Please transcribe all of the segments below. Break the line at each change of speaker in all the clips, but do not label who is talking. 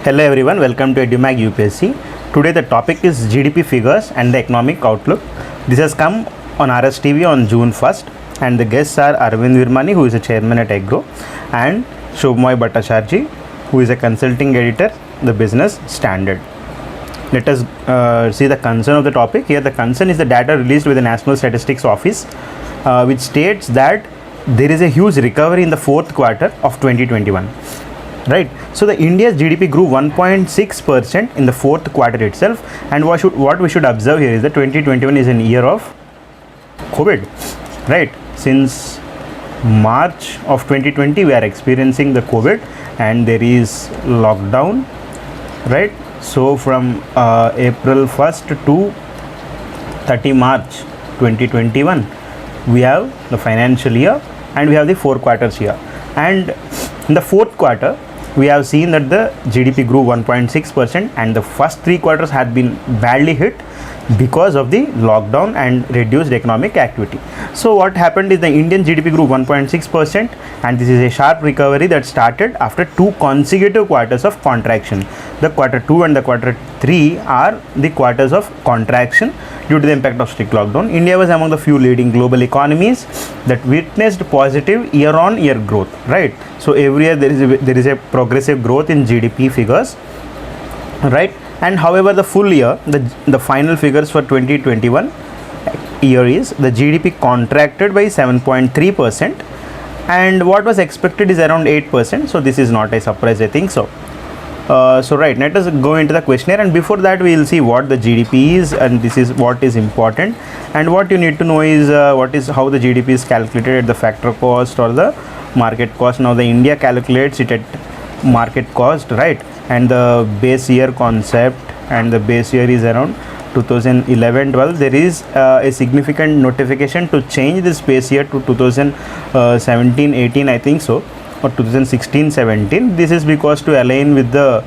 Hello everyone, welcome to EduMag UPSC. Today the topic is GDP figures and the economic outlook. This has come on RSTV on June 1st and the guests are Arvind Virmani, who is a chairman at EGRO, and Shobhmoy Bhattacharjee, who is a consulting editor, The Business Standard. Let us see the concern of the topic. Here the concern is the data released by the National Statistics Office, which states that there is a huge recovery in the fourth quarter of 2021. Right, so the India's GDP grew 1.6% in the fourth quarter itself, and what we should observe here is that 2021 is an year of COVID. Right, since March of 2020 we are experiencing the COVID and there is lockdown. Right, so from April 1st to 30 March 2021 we have the financial year and we have the 4 quarters here, and in the fourth quarter we have seen that the GDP grew 1.6% and the first 3 quarters had been badly hit because of the lockdown and reduced economic activity. So what happened is the Indian GDP grew 1.6% and this is a sharp recovery that started after 2 consecutive quarters of contraction. The quarter 2 and the quarter 3 are the quarters of contraction due to the impact of strict lockdown. India was among the few leading global economies that witnessed positive year-on-year growth. Right, so every year there is a progressive growth in GDP figures. Right, and however the full year, the final figures for 2021 year is the GDP contracted by 7.3% and what was expected is around 8%. So this is not a surprise, I think so. Right, let us go into the questionnaire, and before that we will see what the GDP is, and this is what is important, and what you need to know is how the GDP is calculated at the factor cost or the market cost. Now the India calculates it at market cost, right, and the base year concept, and the base year is around 2011-12. There is a significant notification to change this base year to 2017-18, I think so, or 2016-17. This is because to align with the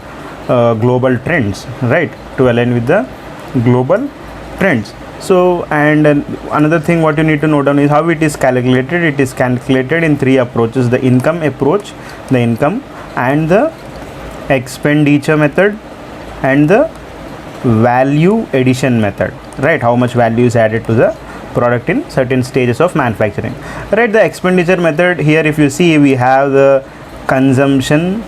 global trends, right, to align with the global trends. So, and another thing what you need to note down is how it is calculated. It is calculated in 3 approaches: the income approach, the income and the expenditure method, and the value addition method. Right, how much value is added to the product in certain stages of manufacturing. Right, the expenditure method, here if you see we have the consumption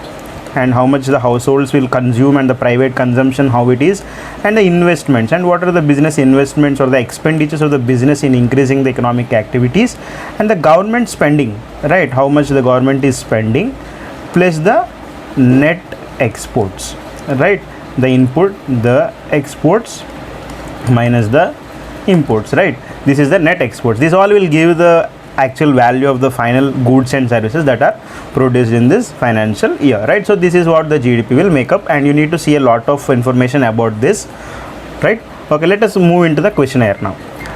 and how much the households will consume, and the private consumption how it is, and the investments and what are the business investments or the expenditures of the business in increasing the economic activities, and the government spending, right, how much the government is spending, plus the net exports, right, the input, the exports minus the imports. Right, this is the net exports. This all will give the actual value of the final goods and services that are produced in this financial year. Right, so this is what the GDP will make up, and you need to see a lot of information about this. Right, okay, let us move into the questionnaire now.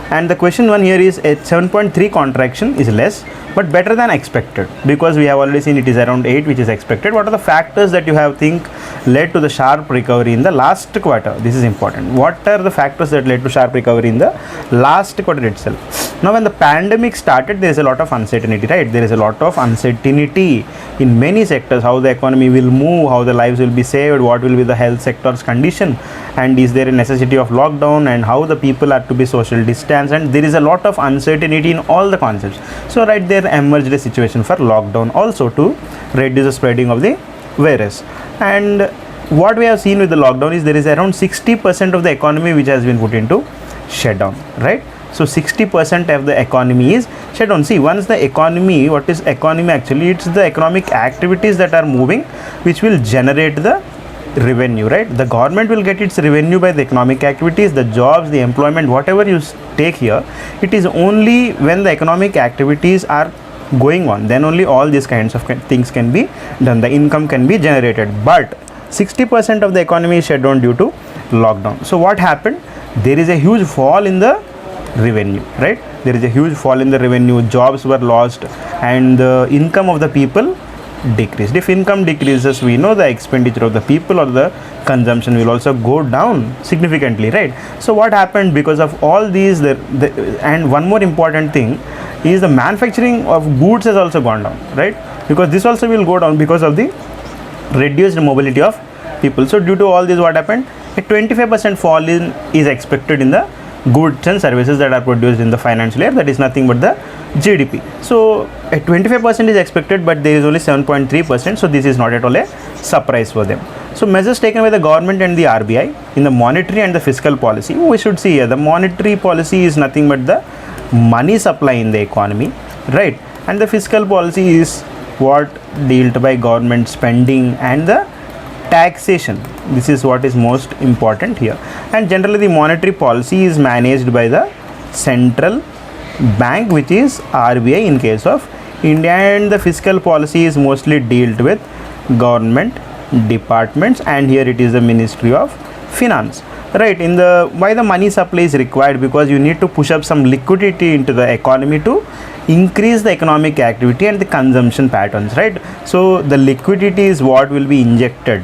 And the question 1 here is a 7.3 contraction is less but better than expected, because we have already seen it is around 8 which is expected. What are the factors that you have think led to the sharp recovery in the last quarter? This is important. What are the factors that led to sharp recovery in the last quarter itself? Now when the pandemic started, there is a lot of uncertainty, right? There is a lot of uncertainty in many sectors, how the economy will move, how the lives will be saved, what will be the health sector's condition, and is there a necessity of lockdown, and how the people are to be social distance, and there is a lot of uncertainty in all the concepts. So right there emerged a situation for lockdown also to reduce the spreading of the virus. And what we have seen with the lockdown is there is around 60% of the economy which has been put into shutdown. Right, so 60% of the economy is shut down. See, once the economy, what is economy actually? It's the economic activities that are moving which will generate the revenue. Right, the government will get its revenue by the economic activities, the jobs, the employment, whatever you take here. It is only when the economic activities are going on, then only all these kinds of things can be done, the income can be generated. But 60% of the economy is shut down due to lockdown. So what happened? There is a huge fall in the revenue. Right, there is a huge fall in the revenue, jobs were lost, and the income of the people decreased. If income decreases, we know the expenditure of the people or the consumption will also go down significantly. Right, so what happened because of all these, and one more important thing is the manufacturing of goods has also gone down. Right, because this also will go down because of the reduced mobility of people. So due to all this, what happened? A 25% fall is expected in the goods and services that are produced in the financial year. That is nothing but the GDP. So a 25% is expected, but there is only 7.3%. So this is not at all a surprise for them. So measures taken by the government and the RBI in the monetary and the fiscal policy. We should see here the monetary policy is nothing but the money supply in the economy, right? And the fiscal policy is what dealt by government spending and the taxation. This is what is most important here. And generally the monetary policy is managed by the central bank, which is RBI in case of India, and the fiscal policy is mostly dealt with government departments, and here it is the Ministry of Finance, right? In the why the money supply is required, because you need to push up some liquidity into the economy to increase the economic activity and the consumption patterns, right? So the liquidity is what will be injected,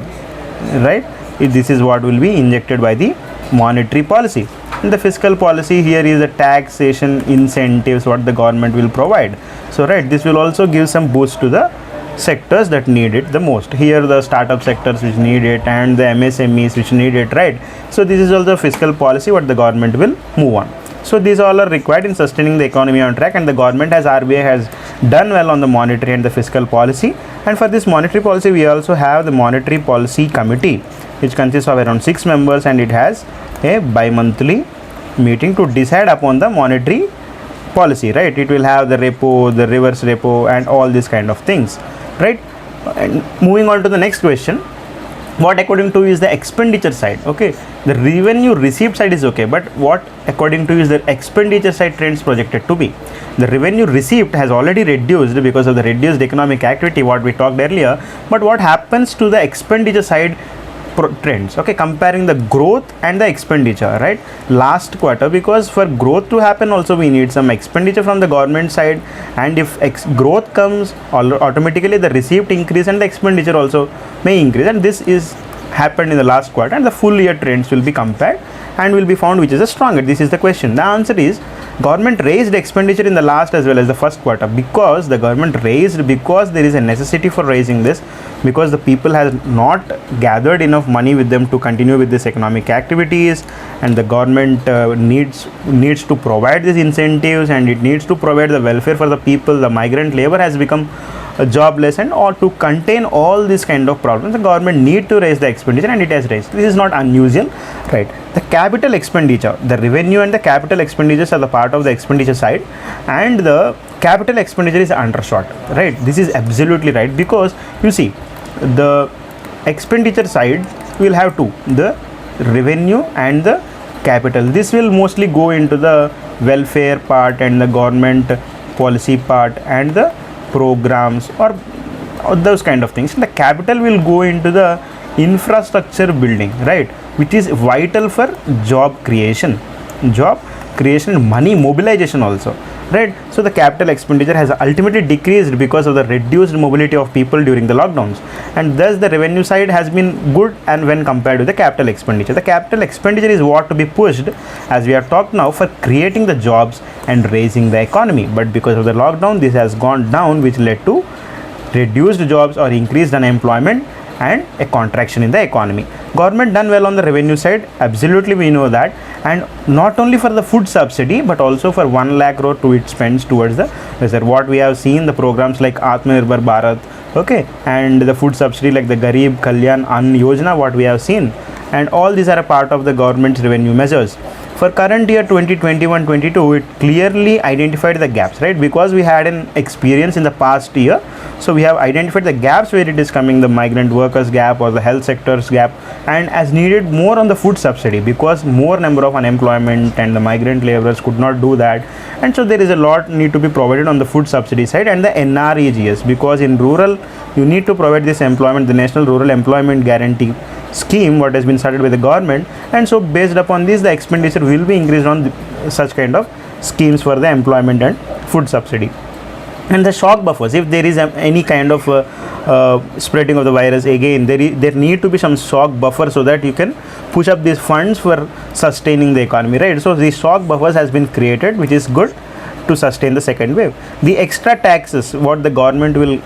right? This is what will be injected by the monetary policy. And the fiscal policy here is the taxation incentives what the government will provide. So right, this will also give some boost to the sectors that need it the most. Here the startup sectors which need it, and the MSMEs which need it, right? So this is also fiscal policy what the government will move on. So these all are required in sustaining the economy on track, and the government as RBI has done well on the monetary and the fiscal policy. And for this monetary policy, we also have the monetary policy committee, which consists of around 6 members, and it has a bi-monthly meeting to decide upon the monetary policy, right? It will have the repo, the reverse repo, and all these kind of things, right? And moving on to the next question, what according to is the expenditure side? Okay, the revenue received side is okay, but what according to is the expenditure side trends projected to be? The revenue received has already reduced because of the reduced economic activity what we talked earlier, but what happens to the expenditure side trends? Okay, comparing the growth and the expenditure, right? Last quarter, because for growth to happen also we need some expenditure from the government side, and if growth comes, automatically the receipt increase and the expenditure also may increase, and this is happened in the last quarter, and the full year trends will be compared and will be found which is the stronger. This is the question. The answer is government raised expenditure in the last as well as the first quarter, because the government raised because there is a necessity for raising this, because the people has not gathered enough money with them to continue with this economic activities, and the government needs to provide these incentives, and it needs to provide the welfare for the people. The migrant labor has become jobless, and or to contain all these kind of problems, the government need to raise the expenditure, and it has raised. This is not unusual, right? The capital expenditure, the revenue and the capital expenditures are the part of the expenditure side, and the capital expenditure is undershot, right? This is absolutely right, because you see the expenditure side will have two, the revenue and the capital. This will mostly go into the welfare part and the government policy part and the programs or those kind of things. The capital will go into the infrastructure building, right, which is vital for job creation, money mobilization also, right? So the capital expenditure has ultimately decreased because of the reduced mobility of people during the lockdowns, and thus the revenue side has been good, and when compared with the capital expenditure, the capital expenditure is what to be pushed, as we have talked now, for creating the jobs and raising the economy. But because of the lockdown, this has gone down, which led to reduced jobs or increased unemployment and a contraction in the economy. Government done well on the revenue side, absolutely we know that, and not only for the food subsidy but also for 1 lakh crore to it spends towards the reserve. What we have seen, the programs like Atmanirbhar Bharat, okay, and the food subsidy like the Garib Kalyan Ann Yojana, what we have seen, and all these are a part of the government's revenue measures. For current year 2021-22, it clearly identified the gaps, right? Because we had an experience in the past year, so we have identified the gaps where it is coming, the migrant workers gap or the health sectors gap, and as needed more on the food subsidy, because more number of unemployment and the migrant laborers could not do that, and so there is a lot need to be provided on the food subsidy side and the NREGS, because in rural you need to provide this employment, the National Rural Employment Guarantee scheme what has been started by the government, and so based upon this the expenditure will be increased on such kind of schemes for the employment and food subsidy. And the shock buffers, if there is any kind of spreading of the virus again, there need to be some shock buffer so that you can push up these funds for sustaining the economy, right? So these shock buffers has been created, which is good, to sustain the second wave. The extra taxes what the government will,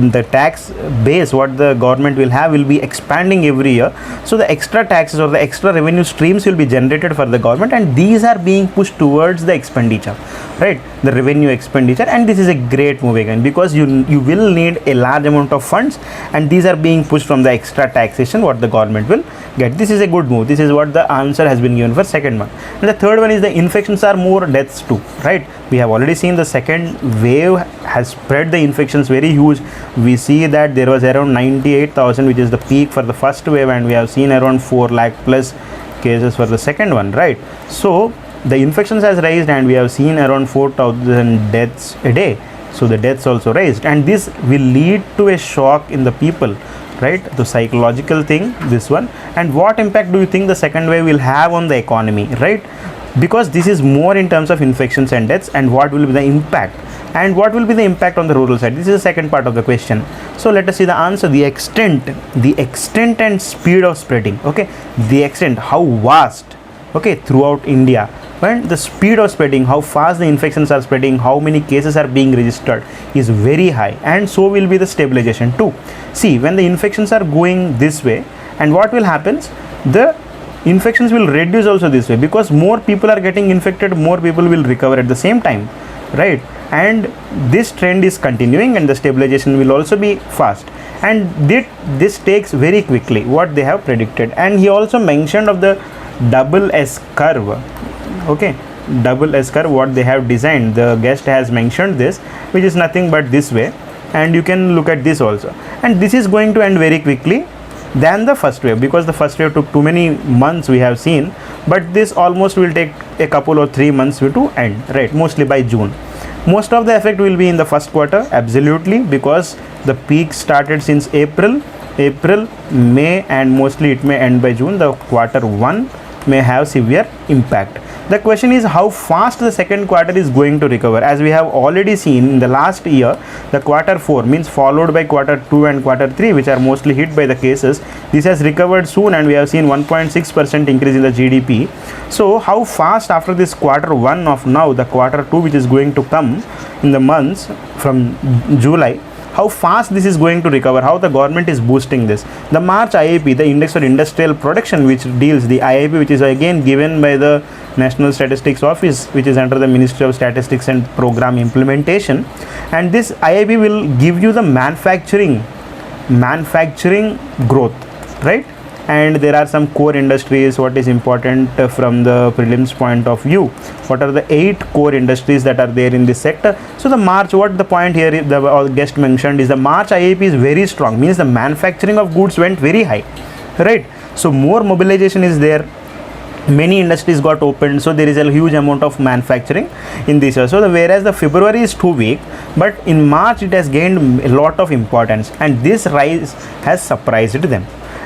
the tax base what the government will have will be expanding every year. So the extra taxes or the extra revenue streams will be generated for the government, and these are being pushed towards the expenditure, right, the revenue expenditure. And this is a great move again, because you will need a large amount of funds, and these are being pushed from the extra taxation what the government will get. This is a good move. This is what the answer has been given for second one. And the third one is the infections are more, deaths too, right? We have already seen the second wave has spread the infections very huge. We see that there was around 98,000, which is the peak for the first wave, and we have seen around 4 lakh plus cases for the second one, right? So the infections has raised, and we have seen around 4,000 deaths a day. So the deaths also raised, and this will lead to a shock in the people, right? The psychological thing, this one. And what impact do you think the second wave will have on the economy, right? Because this is more in terms of infections and deaths, and what will be the impact, and what will be the impact on the rural side? This is the second part of the question. So let us see the answer. The extent and speed of spreading, okay, the extent, how vast, okay, throughout India, and the speed of spreading, how fast the infections are spreading, how many cases are being registered, is very high. And so will be the stabilization too. See, when the infections are going this way, and what will happen, the infections will reduce also this way, because more people are getting infected, more people will recover at the same time, right? And this trend is continuing, and the stabilization will also be fast. And this takes very quickly what they have predicted. And he also mentioned of the double S curve, okay, double S curve what they have designed. The guest has mentioned this, which is nothing but this way, and you can look at this also. And this is going to end very quickly than the first wave, because the first wave took too many months we have seen, but this almost will take a couple or 3 months to end, right? Mostly by June. Most of the effect will be in the first quarter, absolutely, because the peak started since April, May, and mostly it may end by June. The quarter 1 may have severe impact. The question is how fast the second quarter is going to recover. As we have already seen in the last year, the quarter 4 means followed by quarter 2 and quarter 3, which are mostly hit by the cases. This has recovered soon, and we have seen 1.6% increase in the GDP. So how fast after this quarter 1 of now, the quarter 2 which is going to come in the months from July, how fast this is going to recover, how the government is boosting this. The March IIP, the Index for Industrial Production, which deals the IIP, which is again given by the National Statistics Office, which is under the Ministry of Statistics and Program Implementation. And this IIP will give you the manufacturing growth, right? And there are some core industries what is important from the prelims point of view. What are the 8 core industries that are there in this sector? So the March, what the point here is, the guest mentioned is the March IIP is very strong, means the manufacturing of goods went very high, right? So more mobilization is there, many industries got opened, so there is a huge amount of manufacturing in this year. So whereas the February is too weak, but in March it has gained a lot of importance, and this rise has surprised them.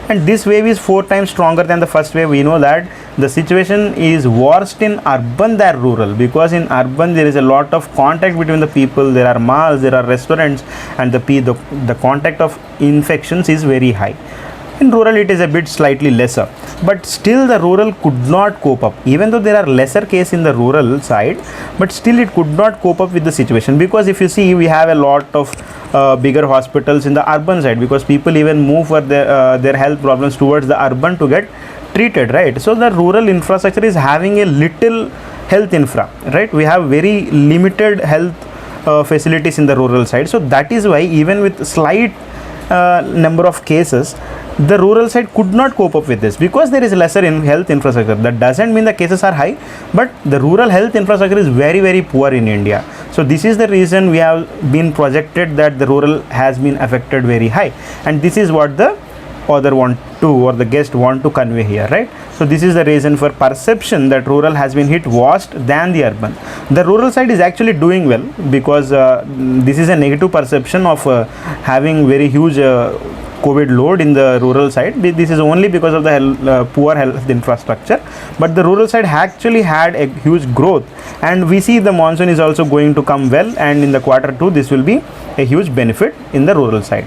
And this wave is 4 times stronger than the first wave. We know that the situation is worst in urban than rural, because in urban there is a lot of contact between the people, there are malls, there are restaurants, and the contact of infections is very high. In rural it is a bit slightly lesser, but still the rural could not cope up, even though there are lesser cases in the rural side, but still it could not cope up with the situation. Because if you see, we have a lot of bigger hospitals in the urban side, because people even move for their health problems towards the urban to get treated, right? So the rural infrastructure is having a little health infra, right? We have very limited health facilities in the rural side. So that is why even with slight number of cases, the rural side could not cope up with this, because there is lesser in health infrastructure. That doesn't mean the cases are high, but the rural health infrastructure is very, very poor in India. So this is the reason we have been projected that the rural has been affected very high, and this is what the author want to, or the guest want to convey here, right? So this is the reason for perception that rural has been hit worse than the urban. The rural side is actually doing well, because this is a negative perception of having very huge COVID load in the rural side. This is only because of the poor health infrastructure, but the rural side actually had a huge growth, and we see the monsoon is also going to come well, and in the quarter 2 this will be a huge benefit in the rural side.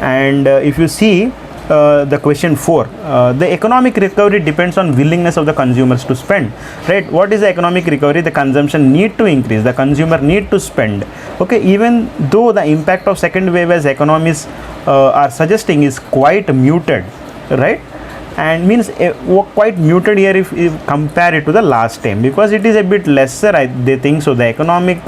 And if you see the question 4, the economic recovery depends on willingness of the consumers to spend, right? What is the economic recovery? The consumption need to increase, the consumer need to spend. Okay, even though the impact of second wave as economies are suggesting is quite muted, right? And means quite muted here if compare it to the last time, because it is a bit lesser, they think so. The economic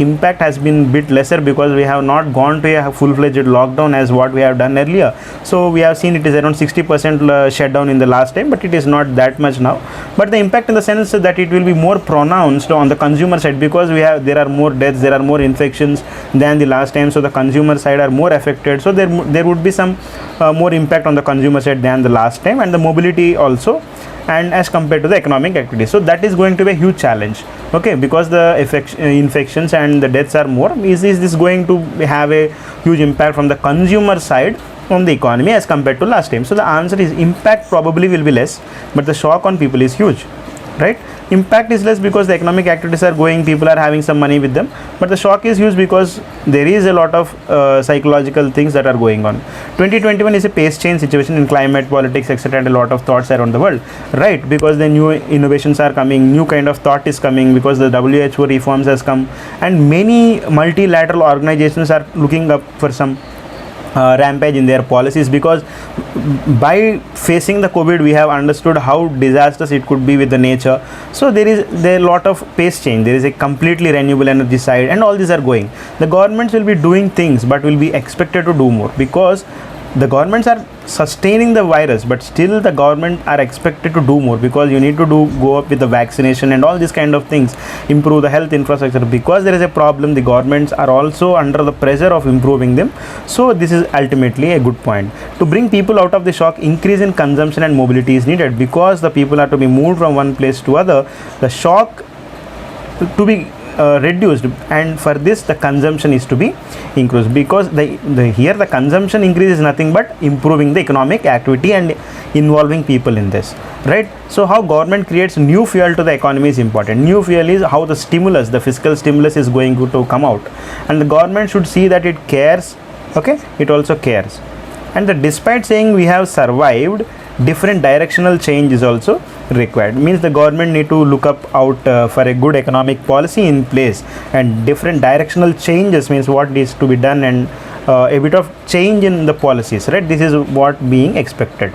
impact has been bit lesser because we have not gone to a full-fledged lockdown as what we have done earlier. So we have seen it is around 60% shutdown in the last time, but it is not that much now. But the impact in the sense that it will be more pronounced on the consumer side, because there are more deaths, there are more infections than the last time, so the consumer side are more affected. So there would be some more impact on the consumer side than the last time, and the mobility also, and as compared to the economic activity. So that is going to be a huge challenge, okay, because the infections and the deaths are more. Is this going to have a huge impact from the consumer side on the economy as compared to last time? So the answer is impact probably will be less, but the shock on people is huge, right? Impact is less because the economic activities are going, people are having some money with them, but the shock is huge because there is a lot of psychological things that are going on. 2021 is a pace change situation in climate, politics, etc., and a lot of thoughts around the world, right? Because the new innovations are coming, new kind of thought is coming, because the WHO reforms has come, and many multilateral organizations are looking up for some rampage in their policies, because by facing the COVID we have understood how disastrous it could be with the nature. So there is a lot of pace change, there is a completely renewable energy side, and all these are going. The governments will be doing things but will be expected to do more, because the governments are sustaining the virus, but still the government are expected to do more, because you need to go up with the vaccination and all these kind of things, improve the health infrastructure. Because there is a problem, the governments are also under the pressure of improving them. So this is ultimately a good point. To bring people out of the shock, increase in consumption and mobility is needed, because the people are to be moved from one place to other. The shock to be reduced, and for this the consumption is to be increased, because here the consumption increase is nothing but improving the economic activity and involving people in this, right? So how government creates new fuel to the economy is important. New fuel is how the stimulus, the fiscal stimulus is going to come out, and the government should see that it cares, okay, it also cares. And despite saying we have survived, different directional change is also required. Means the government need to look out for a good economic policy in place, and different directional changes means what needs to be done, and a bit of change in the policies, right? This is what being expected.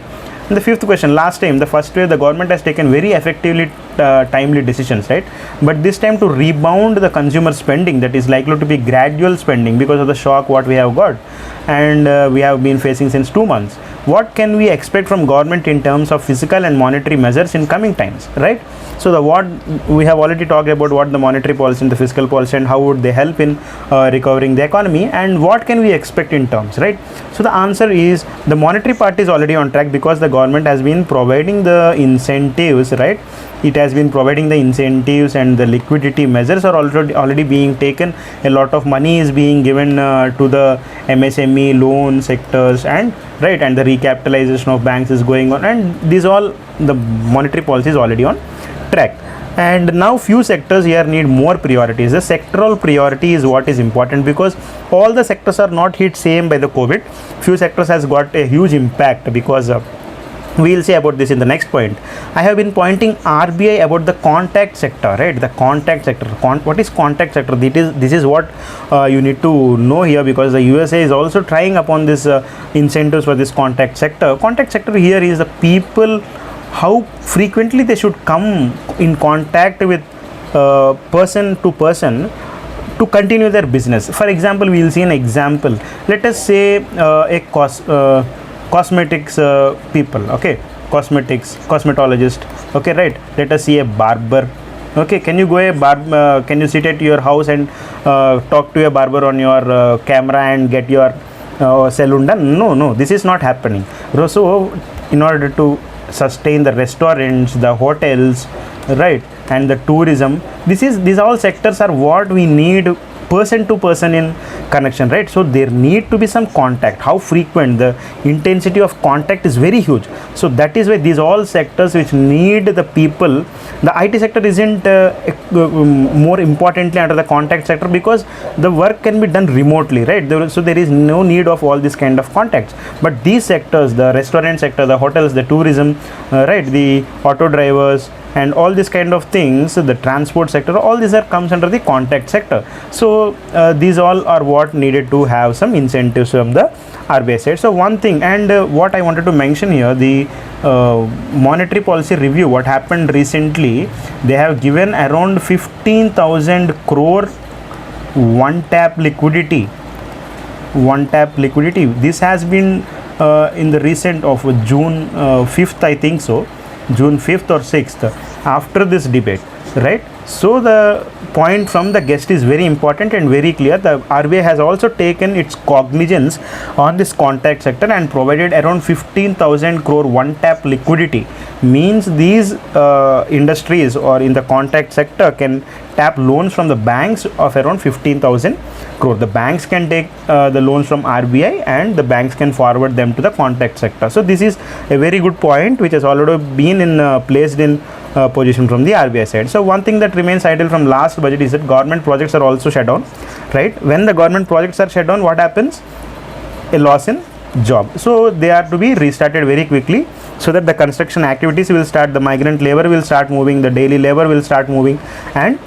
And the fifth question, last time, the first way, the government has taken very effectively timely decisions, right? But this time to rebound the consumer spending, that is likely to be gradual spending because of the shock what we have got, and we have been facing since 2 months. What can we expect from government in terms of physical and monetary measures in coming times, right? So what we have already talked about, what the monetary policy and the fiscal policy and how would they help in recovering the economy, and what can we expect in terms, right? So the answer is the monetary part is already on track, because the government has been providing the incentives, right? It has been providing the incentives, and the liquidity measures are already being taken. A lot of money is being given to the MSME loan sectors, and right, and the recapitalization of banks is going on, and these all the monetary policy is already on track. And now few sectors here need more priorities. The sectoral priority is what is important, because all the sectors are not hit same by the COVID. Few sectors has got a huge impact, because we will say about this in the next point. I have been pointing RBI about the contact sector, right? The contact sector. What is contact sector? This is what you need to know here, because the USA is also trying upon this incentives for this contact sector. Contact sector here is the people, how frequently they should come in contact with person to person to continue their business. For example, we will see an example. Let us say cosmetics people, okay, cosmetologist, okay, right? Let us see a barber, okay. Can you go can you sit at your house and talk to a barber on your camera and get your salon done? No, this is not happening. So in order to sustain the restaurants, the hotels, right, and the tourism, these all sectors are what we need person to person in connection, right? So there need to be some contact. How frequent, the intensity of contact is very huge. So that is why these all sectors which need the people. The IT sector isn't a more importantly under the contact sector, because the work can be done remotely, right? So there is no need of all this kind of contacts. But these sectors, the restaurant sector, the hotels, the tourism, right, the auto drivers, and all these kind of things, the transport sector, all these are comes under the contact sector. So these all are what needed to have some incentives from the RBI side. So one thing, and what I wanted to mention here, the monetary policy review, what happened recently, they have given around 15,000 crore one tap liquidity. This has been in the recent of June 5th, I think so, June 5th or 6th, after this debate, right? So the point from the guest is very important and very clear. The RBI has also taken its cognizance on this contact sector and provided around 15,000 crore one tap liquidity. Means these industries or in the contact sector can tap loans from the banks of around 15,000 crore. The banks can take the loans from RBI and the banks can forward them to the contact sector. So this is a very good point which has already been placed in position from the RBI side. So one thing that remains idle from last budget is that government projects are also shut down, right? When the government projects are shut down, what happens? A loss in job. So they are to be restarted very quickly, so that the construction activities will start, the migrant labor will start moving, the daily labor will start moving, and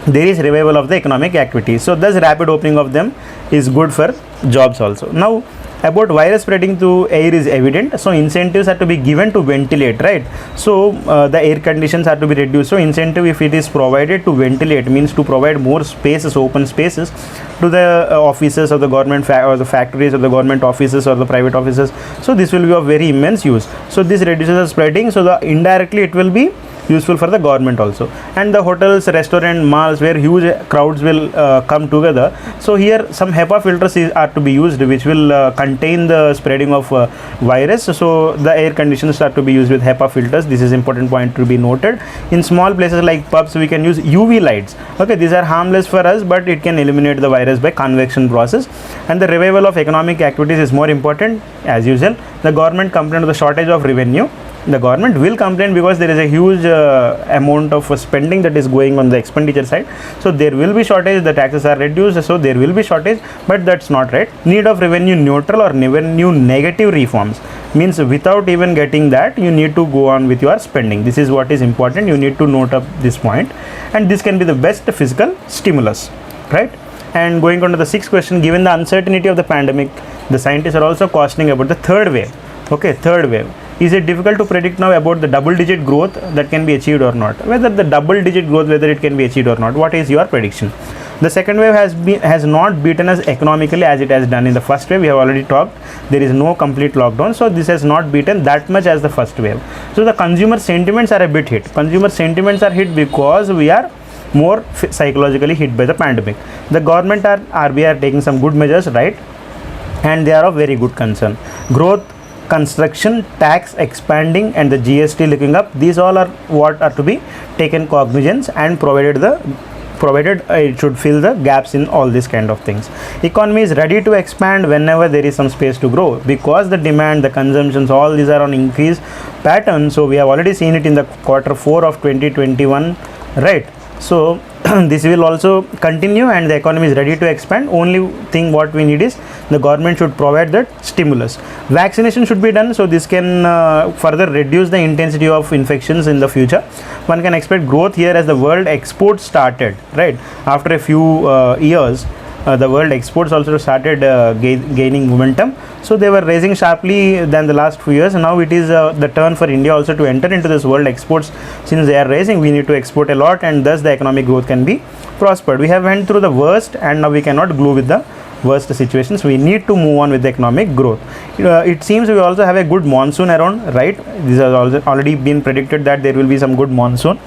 there is revival of the economic activity. So thus rapid opening of them is good for jobs also. Now about virus spreading through air is evident, so incentives are to be given to ventilate, right? So the air conditions are to be reduced. So incentive, if it is provided to ventilate, means to provide more spaces, open spaces to the offices of the government or the factories of the government offices or the private offices. So this will be of very immense use. So this reduces the spreading, so the indirectly it will be useful for the government also. And the hotels, restaurant, malls where huge crowds will come together, so here some HEPA filters are to be used which will contain the spreading of virus. So the air conditions are to be used with HEPA filters. This is important point to be noted. In small places like pubs, we can use UV lights. Okay, these are harmless for us, but it can eliminate the virus by convection process. And the revival of economic activities is more important. As usual, the government complained of the shortage of revenue. The government will complain because there is a huge amount of spending that is going on the expenditure side. So there will be shortage, the taxes are reduced, so there will be shortage, but that's not right. Need of revenue neutral or revenue negative reforms, means without even getting that, you need to go on with your spending. This is what is important. You need to note up this point, and this can be the best fiscal stimulus, right? And going on to the sixth question, given the uncertainty of the pandemic, the scientists are also cautioning about the third wave. Okay, third wave. Is it difficult to predict now about the double-digit growth that can be achieved or not? Whether the double-digit growth, whether it can be achieved or not. What is your prediction? The second wave has not beaten us economically as it has done in the first wave. We have already talked. There is no complete lockdown, so this has not beaten that much as the first wave. So the consumer sentiments are a bit hit. Consumer sentiments are hit because we are more psychologically hit by the pandemic. The government RBI are taking some good measures, right? And they are of very good concern. Growth, construction, tax expanding, and the GST looking up, these all are what are to be taken cognizance and provided it should fill the gaps in all these kind of things. Economy is ready to expand whenever there is some space to grow, because the demand, the consumptions, all these are on increase pattern. So we have already seen it in the Q4 of 2021, right? So this will also continue and the economy is ready to expand. Only thing what we need is the government should provide that stimulus. Vaccination should be done, so this can further reduce the intensity of infections in the future. One can expect growth here as the world exports started, right? After a few years, the world exports also started gaining momentum. So they were rising sharply than the last few years. Now it is the turn for India also to enter into this world exports. Since they are rising, we need to export a lot, and thus the economic growth can be prospered. We have went through the worst, and now we cannot glue with the worst situations. We need to move on with the economic growth. It seems we also have a good monsoon around, right? This has already been predicted that there will be some good monsoon,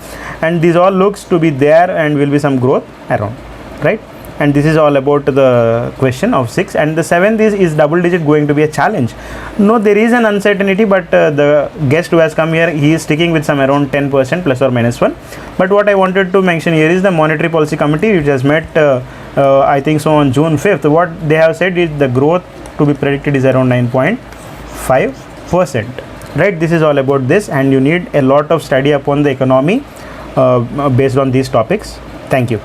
and this all looks to be there and will be some growth around, right? And this is all about the question of 6. And the 7th is double digit going to be a challenge? No, there is an uncertainty, but the guest who has come here, he is sticking with some around 10% plus or minus 1. But what I wanted to mention here is the Monetary Policy Committee, which has met I think so on June 5th. What they have said is the growth to be predicted is around 9.5%, right? This is all about this, and you need a lot of study upon the economy based on these topics. Thank you.